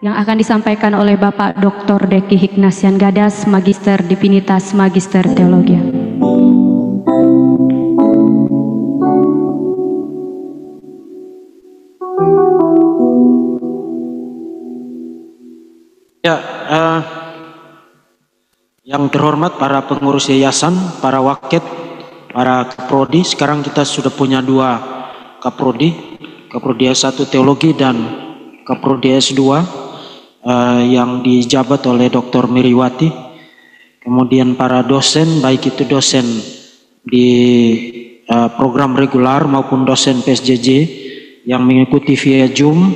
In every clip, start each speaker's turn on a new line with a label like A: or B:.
A: yang akan disampaikan oleh Bapak Dr. Deki Hiknasian Gadas, Magister Divinitas, Magister Teologia.
B: Ya, yang terhormat para pengurus yayasan, para waket, para kaprodi. Sekarang kita sudah punya 2 kaprodi, kaprodi S1 Teologi dan kaprodi S2 yang dijabat oleh Dr. Miriwati. Kemudian para dosen, baik itu dosen di program regular maupun dosen PSJJ yang mengikuti via Zoom,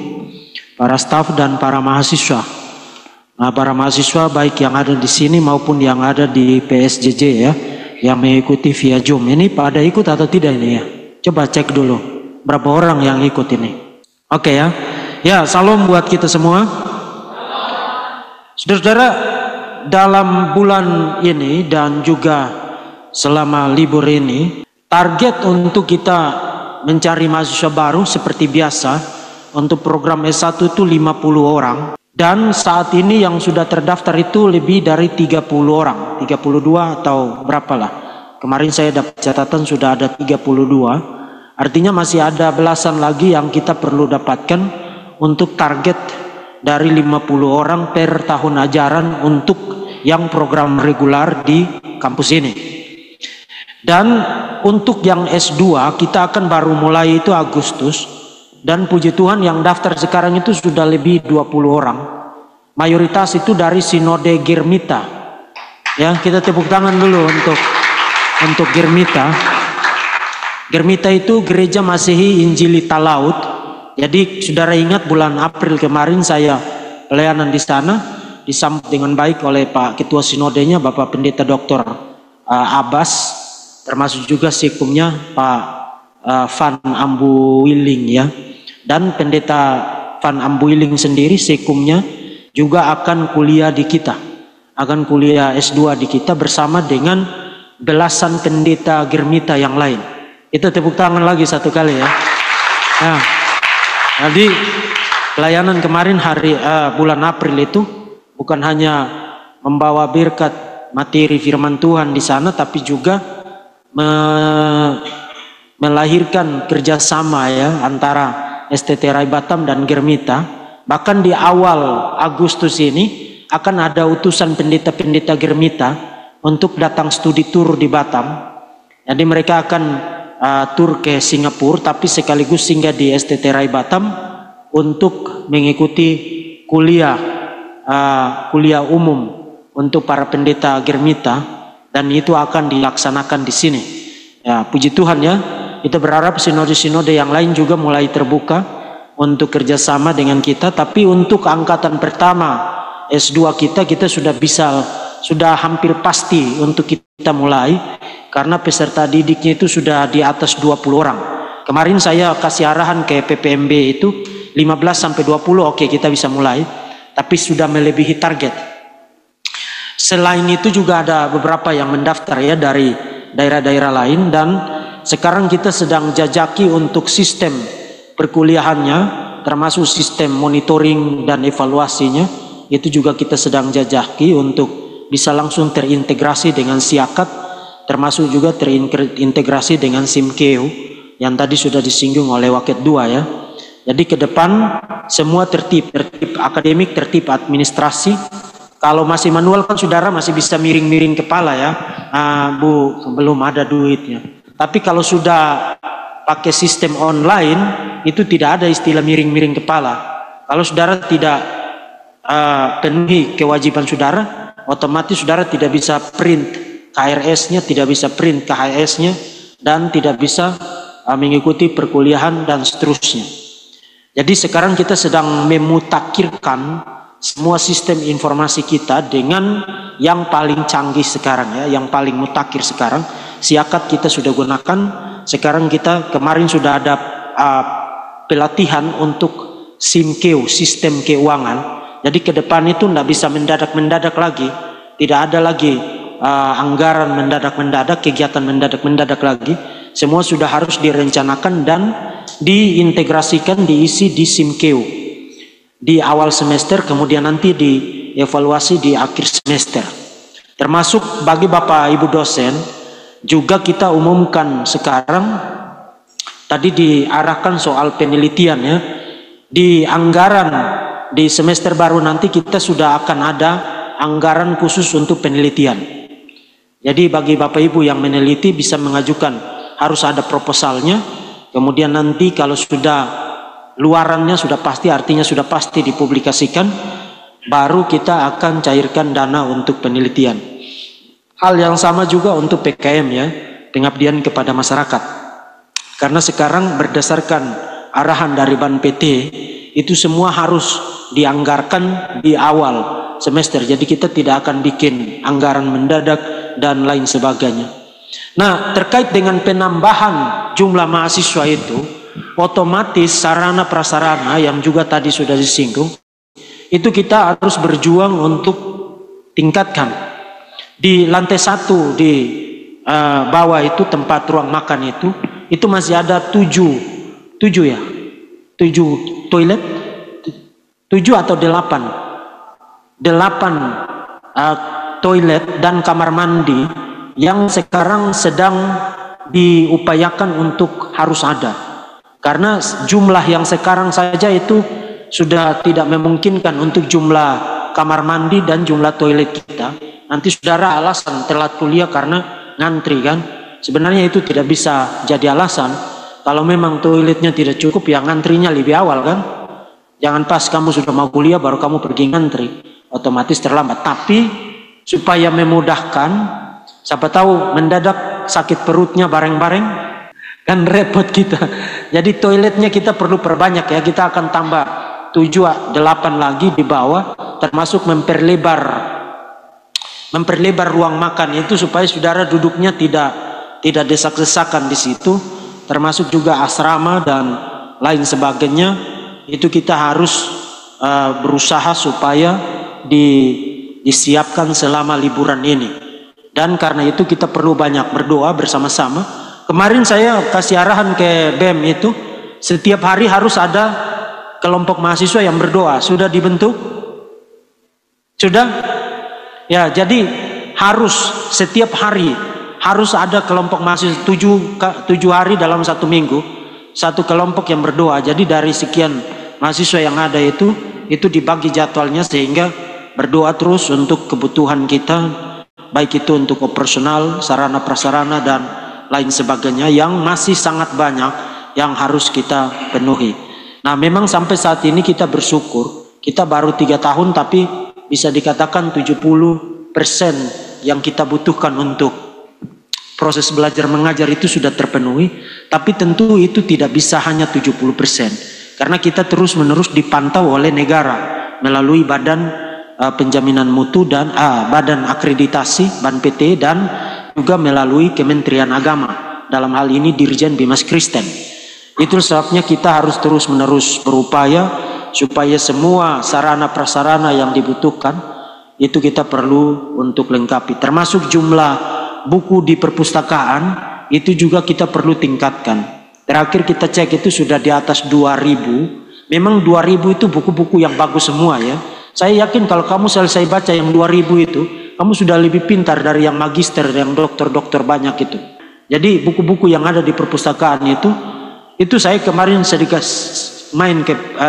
B: para staf dan para mahasiswa. Nah, para mahasiswa baik yang ada di sini maupun yang ada di PSJJ ya, yang mengikuti via Zoom. Ini pada ikut atau tidak ini ya? Coba cek dulu berapa orang yang ikut ini. Oke ya. Ya, salam buat kita semua. Saudara-saudara, dalam bulan ini dan juga selama libur ini, target untuk kita mencari mahasiswa baru seperti biasa untuk program S1 itu 50 orang. Dan saat ini yang sudah terdaftar itu lebih dari 30 orang, 32 atau berapalah. Kemarin saya dapat catatan sudah ada 32. Artinya masih ada belasan lagi yang kita perlu dapatkan untuk target dari 50 orang per tahun ajaran untuk yang program regular di kampus ini. Dan untuk yang S2 kita akan baru mulai itu Agustus. Dan puji Tuhan yang daftar sekarang itu sudah lebih 20 orang. Mayoritas itu dari Sinode Girmita. Ya, kita tepuk tangan dulu untuk Girmita. Girmita itu Gereja Masehi Injili Talaut. Jadi saudara ingat bulan April kemarin saya pelayanan di sana disambut dengan baik oleh Pak Ketua Sinodenya Bapak Pendeta Dr. Abbas, termasuk juga sekumnya Pak Van Ambuwiling ya. Dan Pendeta Van Ambuwiling sendiri sekumnya juga akan kuliah di kita, akan kuliah S2 di kita bersama dengan belasan pendeta Girmita yang lain. Kita tepuk tangan lagi satu kali ya. Nah, jadi pelayanan kemarin bulan April itu bukan hanya membawa berkat materi firman Tuhan di sana, tapi juga melahirkan kerjasama ya antara STT Rai Batam dan Girmita. Bahkan di awal Agustus ini akan ada utusan pendeta-pendeta Girmita untuk datang studi tour di Batam. Jadi mereka akan tur ke Singapura tapi sekaligus singgah di STT Rai Batam untuk mengikuti kuliah umum untuk para pendeta Girmita, dan itu akan dilaksanakan di sini. Ya, puji Tuhan ya. Kita berharap sinode-sinode yang lain juga mulai terbuka untuk kerjasama dengan kita. Tapi untuk angkatan pertama S2 kita sudah hampir pasti untuk kita mulai. Karena peserta didiknya itu sudah di atas 20 orang. Kemarin saya kasih arahan ke PPMB itu 15-20, oke kita bisa mulai. Tapi sudah melebihi target. Selain itu juga ada beberapa yang mendaftar ya dari daerah-daerah lain, dan sekarang kita sedang jajaki untuk sistem perkuliahannya, termasuk sistem monitoring dan evaluasinya. Itu juga kita sedang jajaki untuk bisa langsung terintegrasi dengan Siakat, termasuk juga terintegrasi dengan SIMKEU yang tadi sudah disinggung oleh Waket 2 ya. Jadi ke depan semua tertib akademik, tertib administrasi. Kalau masih manual kan saudara masih bisa miring-miring kepala ya. Bu, belum ada duitnya. Tapi kalau sudah pakai sistem online, itu tidak ada istilah miring-miring kepala. Kalau saudara tidak penuhi kewajiban saudara, otomatis saudara tidak bisa print KRS-nya, tidak bisa print KHS-nya, dan tidak bisa mengikuti perkuliahan dan seterusnya. Jadi sekarang kita sedang memutakhirkan semua sistem informasi kita dengan yang paling canggih sekarang ya, yang paling mutakhir sekarang. Siakat kita sudah gunakan. Sekarang kita kemarin sudah ada pelatihan untuk SIMKEU, sistem keuangan. Jadi ke depan itu tidak bisa mendadak-mendadak lagi. Tidak ada lagi anggaran mendadak-mendadak, kegiatan mendadak-mendadak lagi. Semua sudah harus direncanakan dan diintegrasikan, diisi di SIMKEU. di awal semester, kemudian nanti dievaluasi di akhir semester. Termasuk bagi Bapak Ibu dosen, juga kita umumkan sekarang, tadi diarahkan soal penelitian ya, di anggaran di semester baru nanti kita sudah akan ada anggaran khusus untuk penelitian. Jadi bagi Bapak Ibu yang meneliti bisa mengajukan, harus ada proposalnya, kemudian nanti kalau sudah luarannya sudah pasti, artinya sudah pasti dipublikasikan, baru kita akan cairkan dana untuk penelitian. Hal yang sama juga untuk PKM ya, pengabdian kepada masyarakat. Karena sekarang berdasarkan arahan dari Ban PT, itu semua harus dianggarkan di awal semester. Jadi kita tidak akan bikin anggaran mendadak dan lain sebagainya. Nah, terkait dengan penambahan jumlah mahasiswa itu, otomatis sarana prasarana yang juga tadi sudah disinggung, itu kita harus berjuang untuk tingkatkan. Di lantai 1 di bawah itu tempat ruang makan itu masih ada 7 toilet, 7 atau 8 toilet dan kamar mandi yang sekarang sedang diupayakan untuk harus ada. Karena jumlah yang sekarang saja itu sudah tidak memungkinkan untuk jumlah kamar mandi dan jumlah toilet kita. Nanti saudara alasan telat kuliah karena ngantri kan. Sebenarnya itu tidak bisa jadi alasan. Kalau memang toiletnya tidak cukup ya ngantrinya lebih awal kan. Jangan pas kamu sudah mau kuliah baru kamu pergi ngantri. Otomatis terlambat. Tapi supaya memudahkan, siapa tahu mendadak sakit perutnya bareng-bareng, kan repot kita. Jadi toiletnya kita perlu perbanyak ya. Kita akan tambah 7-8 lagi di bawah, termasuk memperlebar ruang makan itu supaya saudara duduknya tidak desak-desakan di situ, termasuk juga asrama dan lain sebagainya. Itu kita harus berusaha supaya disiapkan selama liburan ini. Dan karena itu kita perlu banyak berdoa bersama-sama. Kemarin saya kasih arahan ke BEM itu, setiap hari harus ada kelompok mahasiswa yang berdoa. Sudah dibentuk? Sudah? Ya, jadi harus setiap hari harus ada kelompok mahasiswa 7 hari dalam 1 minggu, satu kelompok yang berdoa. Jadi dari sekian mahasiswa yang ada itu dibagi jadwalnya sehingga berdoa terus untuk kebutuhan kita, baik itu untuk operasional, sarana prasarana dan lain sebagainya yang masih sangat banyak yang harus kita penuhi. Nah, memang sampai saat ini kita bersyukur, kita baru 3 tahun tapi bisa dikatakan 70% yang kita butuhkan untuk proses belajar mengajar itu sudah terpenuhi. Tapi tentu itu tidak bisa hanya 70%, karena kita terus menerus dipantau oleh negara melalui badan penjaminan mutu dan badan akreditasi Ban PT, dan juga melalui Kementerian Agama, dalam hal ini Dirjen Bimas Kristen. Itu sebabnya kita harus terus menerus berupaya supaya semua sarana prasarana yang dibutuhkan itu kita perlu untuk lengkapi, termasuk jumlah buku di perpustakaan itu juga kita perlu tingkatkan. Terakhir kita cek itu sudah di atas 2000. Memang 2000 itu buku-buku yang bagus semua ya. Saya yakin kalau kamu selesai baca yang 2000 itu, kamu sudah lebih pintar dari yang magister, yang dokter-dokter banyak itu. Jadi buku-buku yang ada di perpustakaan itu saya kemarin sedikit main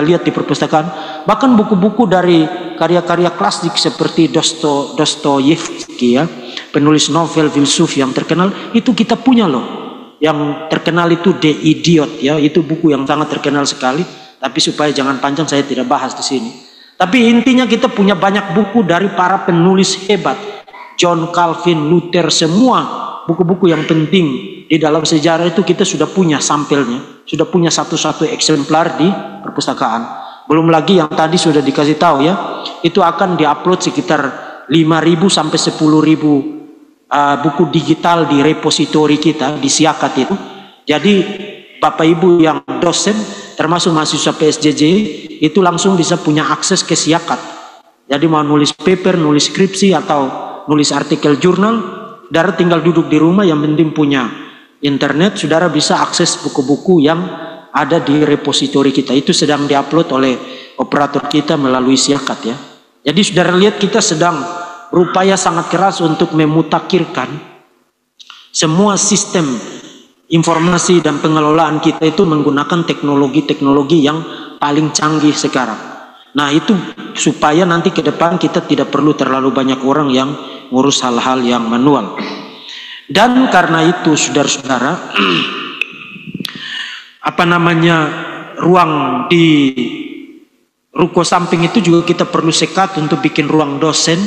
B: lihat di perpustakaan, bahkan buku-buku dari karya-karya klasik seperti Dostoyevsky ya, penulis novel filsuf yang terkenal, itu kita punya loh. Yang terkenal itu The Idiot ya, itu buku yang sangat terkenal sekali. Tapi supaya jangan panjang saya tidak bahas di sini. Tapi intinya kita punya banyak buku dari para penulis hebat, John Calvin, Luther, semua buku-buku yang penting di dalam sejarah itu kita sudah punya sampelnya, sudah punya satu-satu eksemplar di perpustakaan. Belum lagi yang tadi sudah dikasih tahu ya, itu akan diupload sekitar 5.000 sampai 10.000 buku digital di repositori kita di Siakat itu. Jadi Bapak Ibu yang dosen termasuk mahasiswa PSJJ itu langsung bisa punya akses ke Siakat. Jadi mau nulis paper, nulis skripsi atau nulis artikel jurnal, saudara tinggal duduk di rumah, yang penting punya internet, saudara bisa akses buku-buku yang ada di repositori kita. Itu sedang diupload oleh operator kita melalui Siakat ya. Jadi saudara lihat kita sedang berupaya sangat keras untuk memutakhirkan semua sistem informasi dan pengelolaan kita itu menggunakan teknologi-teknologi yang paling canggih sekarang. Nah itu supaya nanti ke depan kita tidak perlu terlalu banyak orang yang ngurus hal-hal yang manual. Dan karena itu saudara-saudara, ruang di ruko samping itu juga kita perlu sekat untuk bikin ruang dosen,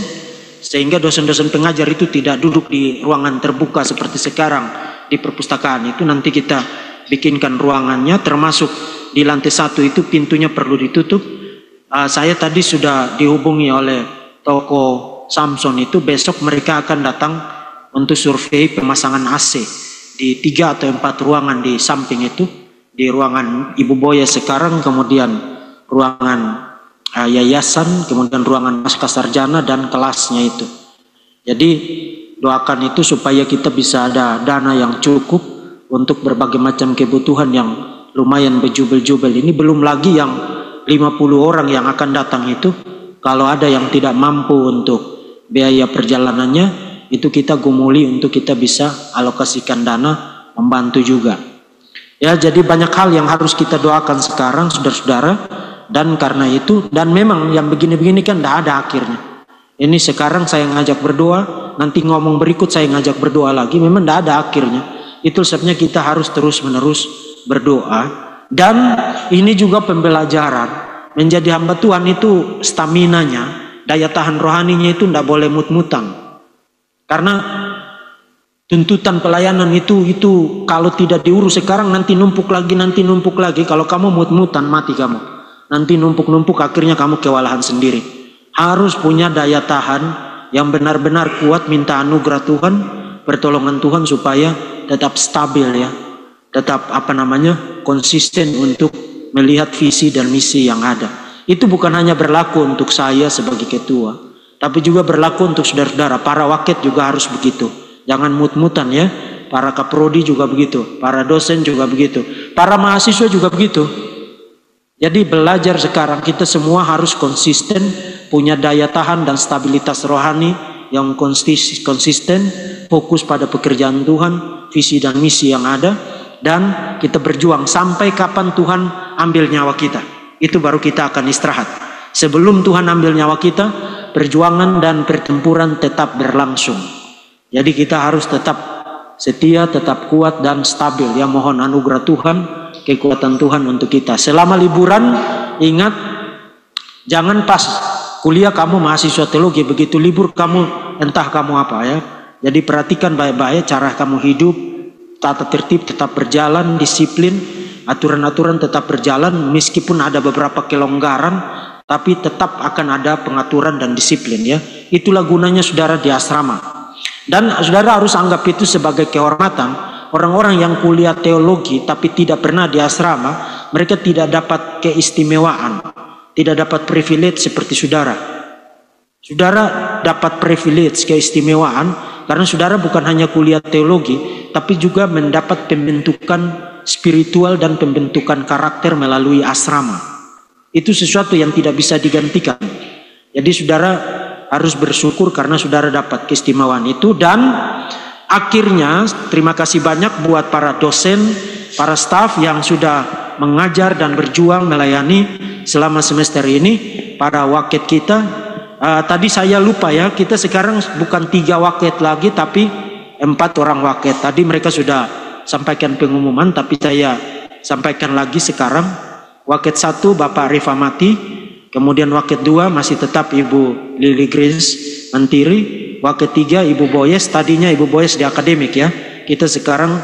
B: sehingga dosen-dosen pengajar itu tidak duduk di ruangan terbuka seperti sekarang di perpustakaan. Itu nanti kita bikinkan ruangannya, termasuk di lantai 1 itu pintunya perlu ditutup. Saya tadi sudah dihubungi oleh toko Samson itu, besok mereka akan datang untuk survei pemasangan AC di 3 atau 4 ruangan di samping itu, di ruangan Ibu Boya sekarang, kemudian ruangan yayasan, kemudian ruangan pasca sarjana dan kelasnya itu. Jadi doakan itu supaya kita bisa ada dana yang cukup untuk berbagai macam kebutuhan yang lumayan bejubel-jubel. Ini belum lagi yang 50 orang yang akan datang itu, kalau ada yang tidak mampu untuk biaya perjalanannya, itu kita gumuli untuk kita bisa alokasikan dana membantu juga. Ya, jadi banyak hal yang harus kita doakan sekarang saudara-saudara. Dan karena itu, dan memang yang begini-begini kan tidak ada akhirnya. Ini sekarang saya ngajak berdoa, nanti ngomong berikut saya ngajak berdoa lagi, memang tidak ada akhirnya. Itu sebabnya kita harus terus-menerus berdoa. Dan ini juga pembelajaran, menjadi hamba Tuhan itu staminanya, daya tahan rohaninya itu tidak boleh mut-mutan. Karena tuntutan pelayanan itu kalau tidak diurus sekarang nanti numpuk lagi. Kalau kamu mut-mutan mati kamu. Nanti numpuk-numpuk akhirnya kamu kewalahan sendiri. Harus punya daya tahan yang benar-benar kuat, minta anugerah Tuhan, pertolongan Tuhan supaya tetap stabil ya. Tetap konsisten untuk melihat visi dan misi yang ada. Itu bukan hanya berlaku untuk saya sebagai ketua, tapi juga berlaku untuk saudara-saudara. Para waket juga harus begitu. Jangan mut-mutan ya. Para kaprodi juga begitu. Para dosen juga begitu. Para mahasiswa juga begitu. Jadi belajar sekarang kita semua harus konsisten, punya daya tahan dan stabilitas rohani yang konsisten, fokus pada pekerjaan Tuhan, visi dan misi yang ada, dan kita berjuang sampai kapan Tuhan ambil nyawa kita. Itu baru kita akan istirahat. Sebelum Tuhan ambil nyawa kita, perjuangan dan pertempuran tetap berlangsung. Jadi kita harus tetap setia, tetap kuat dan stabil. Ya, mohon anugerah Tuhan, kekuatan Tuhan untuk kita. Selama liburan, ingat, jangan pas kuliah kamu mahasiswa teologi, begitu libur kamu entah kamu apa ya. Jadi perhatikan baik-baik cara kamu hidup, tata tertib tetap berjalan, disiplin, aturan-aturan tetap berjalan, meskipun ada beberapa kelonggaran, tapi tetap akan ada pengaturan dan disiplin ya. Itulah gunanya saudara di asrama. Dan saudara harus anggap itu sebagai kehormatan. Orang-orang yang kuliah teologi tapi tidak pernah di asrama, mereka tidak dapat keistimewaan, tidak dapat privilege seperti saudara. Saudara dapat privilege, keistimewaan, karena saudara bukan hanya kuliah teologi, tapi juga mendapat pembentukan spiritual dan pembentukan karakter melalui asrama. Itu sesuatu yang tidak bisa digantikan. Jadi saudara harus bersyukur karena saudara dapat keistimewaan itu. Dan akhirnya terima kasih banyak buat para dosen, para staf yang sudah mengajar dan berjuang melayani selama semester ini. Para waket kita, tadi saya lupa ya, kita sekarang bukan 3 waket lagi tapi 4 orang waket. Tadi mereka sudah sampaikan pengumuman, tapi saya sampaikan lagi sekarang. Waket 1 Bapak Rifa Mati, kemudian waket 2 masih tetap Ibu Lily Grace Mantiri, waket 3 Ibu Boyes, tadinya Ibu Boyes di akademik ya, kita sekarang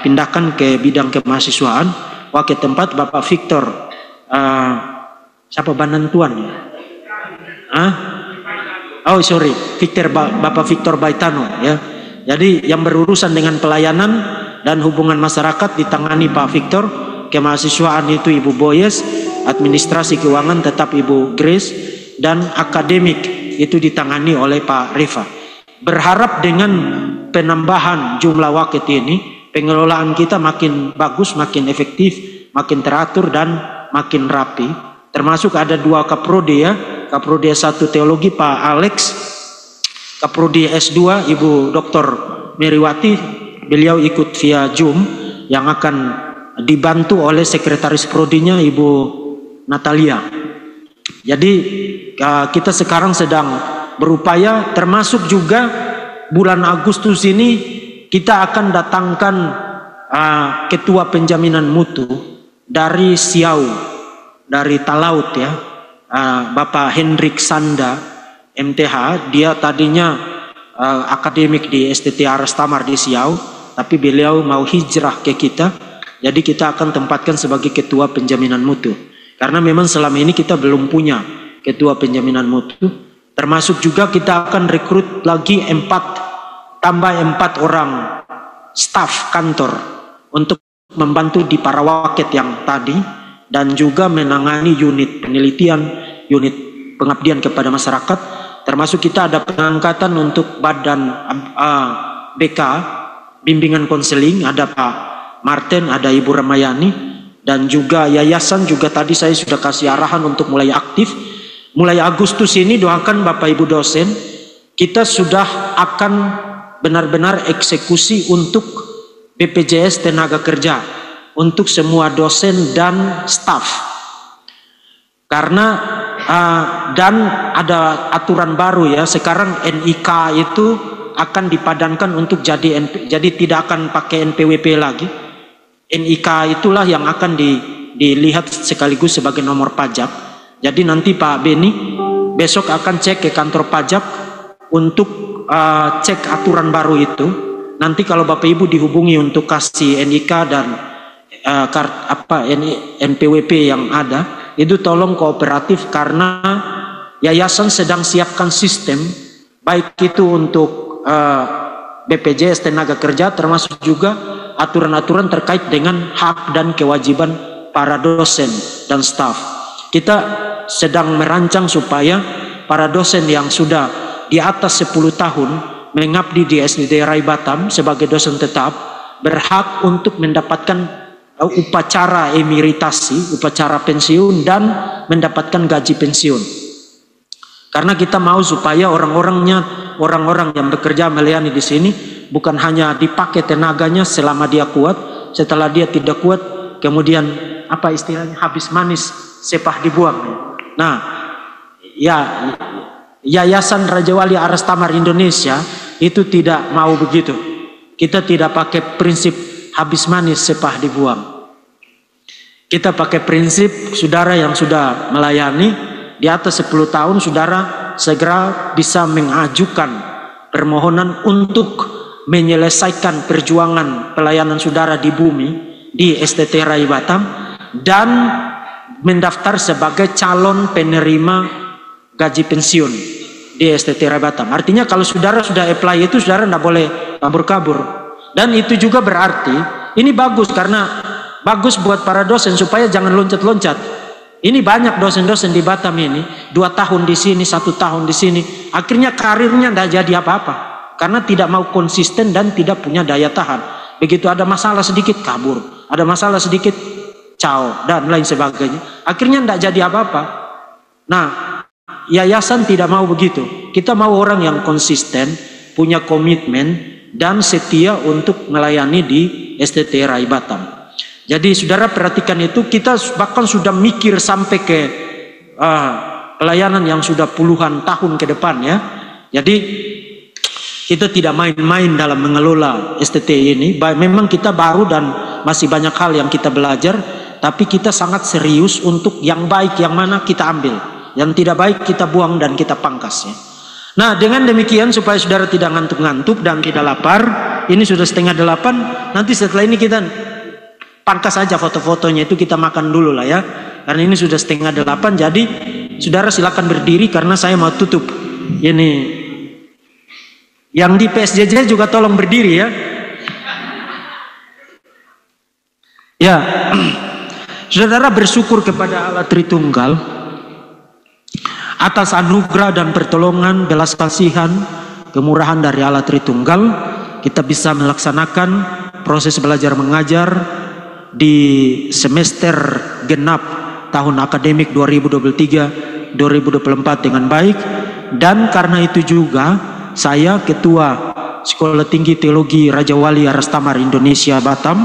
B: pindahkan ke bidang kemahasiswaan. Waket 4 Bapak Victor siapa Banantuan ya? Bapak Victor Baitano ya. Jadi yang berurusan dengan pelayanan dan hubungan masyarakat ditangani Pak Victor, kemahasiswaan itu Ibu Boyes, administrasi keuangan tetap Ibu Grace, dan akademik itu ditangani oleh Pak Rifa. Berharap dengan penambahan jumlah waket ini, pengelolaan kita makin bagus, makin efektif, makin teratur dan makin rapi. Termasuk ada 2 kaprodi ya, kaprodi S1 teologi Pak Alex, kaprodi S2 Ibu Dr. Meriwati, beliau ikut via Zoom yang akan dibantu oleh sekretaris prodinya Ibu Natalia. Jadi kita sekarang sedang berupaya, termasuk juga bulan Agustus ini kita akan datangkan ketua penjaminan mutu dari Siau, dari Talaut ya, Bapak Hendrik Sanda MTH. Dia tadinya akademik di STT Aras-Tamar di Siau, tapi beliau mau hijrah ke kita, jadi kita akan tempatkan sebagai ketua penjaminan mutu. Karena memang selama ini kita belum punya ketua penjaminan mutu. Termasuk juga kita akan rekrut lagi 4 orang staf kantor untuk membantu di Parawaket yang tadi, dan juga menangani unit penelitian, unit pengabdian kepada masyarakat. Termasuk kita ada pengangkatan untuk badan BK, bimbingan konseling, ada Pak Martin, ada Ibu Ramayani, dan juga yayasan juga tadi saya sudah kasih arahan untuk mulai aktif. Mulai Agustus ini doakan Bapak Ibu dosen, kita sudah akan benar-benar eksekusi untuk BPJS tenaga kerja untuk semua dosen dan staf. Karena dan ada aturan baru ya, sekarang NIK itu akan dipadankan untuk jadi tidak akan pakai NPWP lagi. NIK itulah yang akan dilihat sekaligus sebagai nomor pajak. Jadi nanti Pak Beni besok akan cek ke kantor pajak untuk cek aturan baru itu. Nanti kalau Bapak Ibu dihubungi untuk kasih NIK dan NPWP yang ada, itu tolong kooperatif, karena yayasan sedang siapkan sistem baik itu untuk BPJS tenaga kerja, termasuk juga aturan-aturan terkait dengan hak dan kewajiban para dosen dan staf. Kita sedang merancang supaya para dosen yang sudah di atas 10 tahun mengabdi di SDT Rai Batam sebagai dosen tetap berhak untuk mendapatkan upacara emeritasi, upacara pensiun, dan mendapatkan gaji pensiun. Karena kita mau supaya orang-orang yang bekerja melayani di sini bukan hanya dipakai tenaganya selama dia kuat, setelah dia tidak kuat kemudian apa istilahnya, habis manis sepah dibuang. Nah, ya Yayasan Raja Wali Aras-Tamar Indonesia itu tidak mau begitu. Kita tidak pakai prinsip habis manis sepah dibuang. Kita pakai prinsip saudara yang sudah melayani di atas 10 tahun, saudara segera bisa mengajukan permohonan untuk menyelesaikan perjuangan pelayanan saudara di bumi di STT Rai Batam dan mendaftar sebagai calon penerima gaji pensiun di STT Rai Batam. Artinya kalau saudara sudah apply itu, saudara tidak boleh kabur-kabur. Dan itu juga berarti ini bagus, karena bagus buat para dosen supaya jangan loncat-loncat. Ini banyak dosen-dosen di Batam ini 2 tahun di sini, 1 tahun di sini, akhirnya karirnya tidak jadi apa-apa karena tidak mau konsisten dan tidak punya daya tahan. Begitu ada masalah sedikit kabur, ada masalah sedikit cao dan lain sebagainya, akhirnya tidak jadi apa-apa. Nah, yayasan tidak mau begitu. Kita mau orang yang konsisten, punya komitmen dan setia untuk melayani di STT Rai Batam. Jadi saudara perhatikan itu, kita bahkan sudah mikir sampai ke pelayanan yang sudah puluhan tahun ke depan ya. Jadi kita tidak main-main dalam mengelola STT ini. Memang kita baru dan masih banyak hal yang kita belajar, tapi kita sangat serius untuk yang baik yang mana kita ambil, yang tidak baik kita buang dan kita pangkas ya. Nah, dengan demikian supaya saudara tidak ngantuk-ngantuk dan tidak lapar, ini sudah 7:30, nanti setelah ini kita pangkas saja foto-fotonya, itu kita makan dulu lah ya, karena ini sudah 7:30. Jadi saudara silakan berdiri karena saya mau tutup ini. Yang di PSJJ juga tolong berdiri ya. Ya, saudara bersyukur kepada Allah Tritunggal atas anugerah dan pertolongan, belas kasihan, kemurahan dari Allah Tritunggal. Kita bisa melaksanakan proses belajar mengajar di semester genap tahun akademik 2023-2024 dengan baik. Dan karena itu juga saya Ketua Sekolah Tinggi Teologi Raja Wali Arastamar Indonesia Batam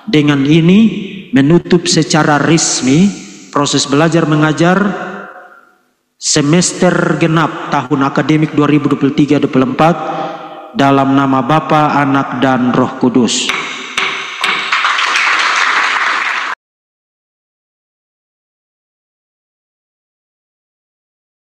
B: dengan ini menutup secara resmi proses belajar mengajar semester genap tahun akademik 2023-2024 dalam nama Bapa, Anak, dan Roh Kudus.